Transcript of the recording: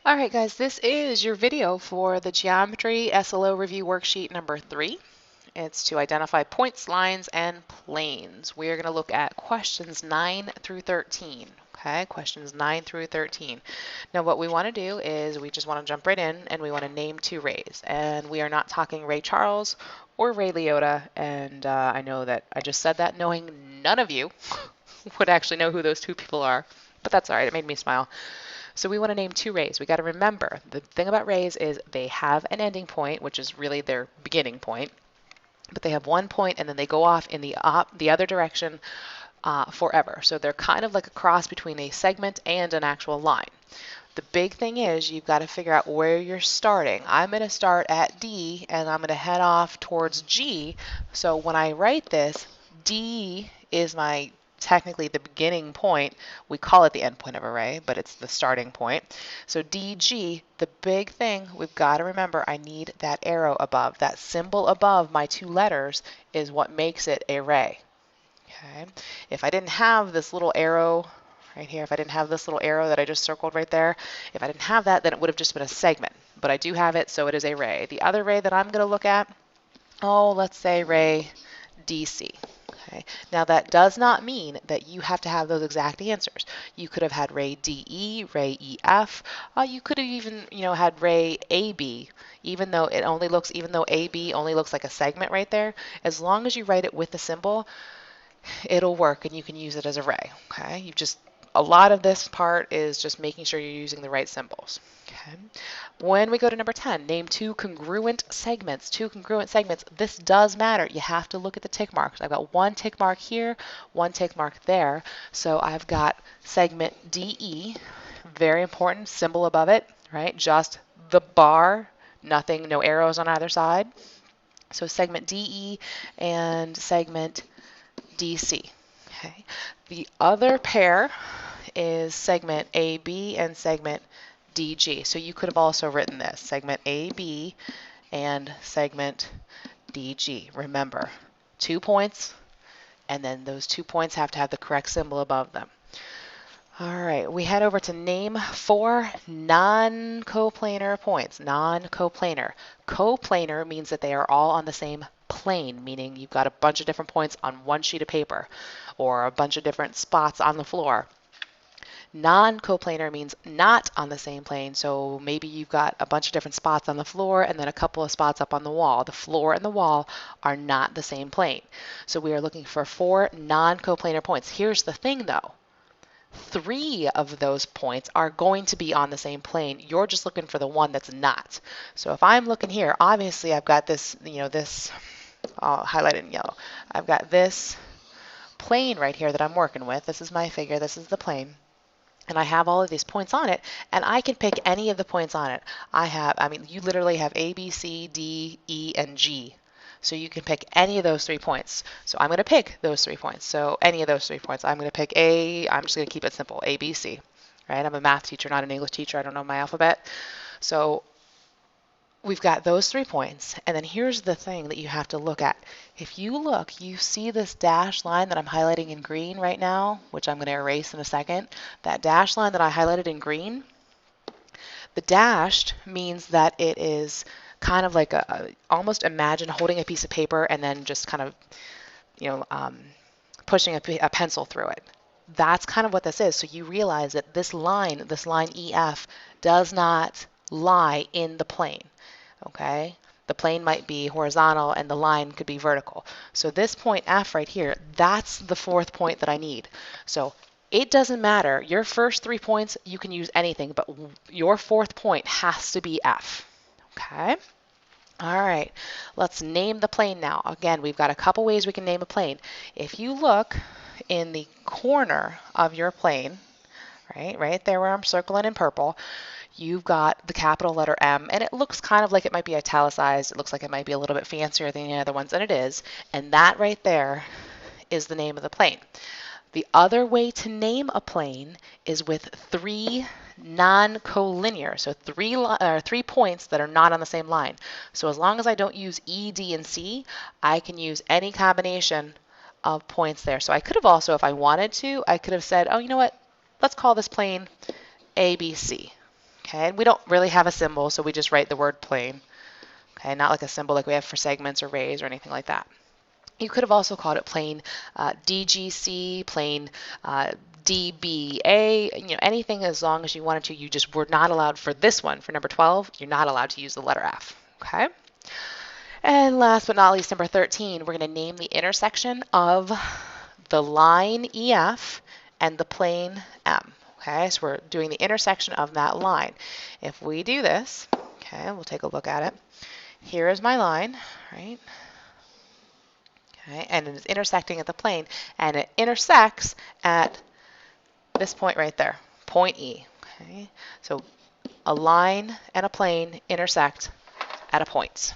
All right, guys, this is your video for the Geometry SLO Review Worksheet number 3. It's to identify points, lines, and planes. We are going to look at questions 9 through 13. Okay, questions 9 through 13. Now, what we want to do is we just want to jump right in and we want to name two Rays. And we are not talking Ray Charles or Ray Liotta. And I know that I just said that knowing none of you would actually know who those two people are. But that's all right, it made me smile. So we want to name two rays. We got to remember the thing about rays is they have an ending point, which is really their beginning point, but they have one point and then they go off in the other direction forever. So they're kind of like a cross between a segment and an actual line. The big thing is you've got to figure out where you're starting. I'm going to start at D and I'm going to head off towards G. So when I write this, D is my technically the beginning point. We call it the end point of array, but it's the starting point. So DG, the big thing we've got to remember, I need that arrow above. That symbol above my two letters is what makes it a ray. Okay. If I didn't have this little arrow right here, if I didn't have this little arrow that I just circled right there, if I didn't have that, then it would have just been a segment. But I do have it, so it is a ray. The other ray that I'm going to look at, let's say ray DC. Okay. Now that does not mean that you have to have those exact answers. You could have had ray DE, ray EF. You could have even, had ray AB, even though AB only looks like a segment right there. As long as you write it with the symbol, it'll work and you can use it as a ray. Okay. A lot of this part is just making sure you're using the right symbols. Okay. When we go to number 10, name two congruent segments. Two congruent segments. This does matter. You have to look at the tick marks. I've got one tick mark here, one tick mark there. So I've got segment DE, very important, symbol above it, right? Just the bar, nothing, no arrows on either side. So segment DE and segment DC. Okay. The other pair is segment AB and segment DG. So you could have also written this, segment AB and segment DG. Remember, 2 points, and then those 2 points have to have the correct symbol above them. All right, we head over to name 4 non-coplanar points. Non-coplanar. Coplanar means that they are all on the same plane, meaning you've got a bunch of different points on one sheet of paper or a bunch of different spots on the floor. Non-coplanar means not on the same plane, so maybe you've got a bunch of different spots on the floor and then a couple of spots up on the wall. The floor and the wall are not the same plane. So we are looking for 4 non-coplanar points. Here's the thing though. 3 of those points are going to be on the same plane. You're just looking for the one that's not. So if I'm looking here, obviously I've got this, this, I'll highlight it in yellow. I've got this plane right here that I'm working with. This is my figure, this is the plane. And I have all of these points on it, and I can pick any of the points on it. You literally have A, B, C, D, E, and G. So you can pick any of those 3 points. So I'm going to pick those 3 points. So any of those 3 points. I'm going to pick A. I'm just going to keep it simple, A, B, C. Right? I'm a math teacher, not an English teacher. I don't know my alphabet. So we've got those 3 points. And then here's the thing that you have to look at. If you look, you see this dashed line that I'm highlighting in green right now, which I'm going to erase in a second. That dashed line that I highlighted in green, the dashed means that it is kind of like almost imagine holding a piece of paper and then just kind of, pushing a pencil through it. That's kind of what this is. So you realize that this line EF, does not lie in the plane. Okay? The plane might be horizontal and the line could be vertical. So this point F right here, that's the 4th point that I need. So it doesn't matter. Your first 3 points, you can use anything, but your 4th point has to be F. Okay? All right, let's name the plane now. Again, we've got a couple ways we can name a plane. If you look in the corner of your plane, right there where I'm circling in purple, you've got the capital letter M, and it looks kind of like it might be italicized. It looks like it might be a little bit fancier than the other ones, and it is. And that right there is the name of the plane. The other way to name a plane is with 3 non-collinear, so 3 points that are not on the same line. So as long as I don't use E, D, and C, I can use any combination of points there. So I could have also, if I wanted to, I could have said, oh, you know what? Let's call this plane ABC. Okay, and we don't really have a symbol, so we just write the word plane. Okay, not like a symbol like we have for segments or rays or anything like that. You could have also called it plane DGC, plane DBA, anything as long as you wanted to. You just were not allowed for this one, for number 12, you're not allowed to use the letter F. Okay? And last but not least, number 13, we're going to name the intersection of the line EF and the plane M. Okay, so we're doing the intersection of that line. If we do this, okay, we'll take a look at it. Here is my line, right? Okay, and it's intersecting at the plane, and it intersects at this point right there, point E. Okay, so a line and a plane intersect at a point.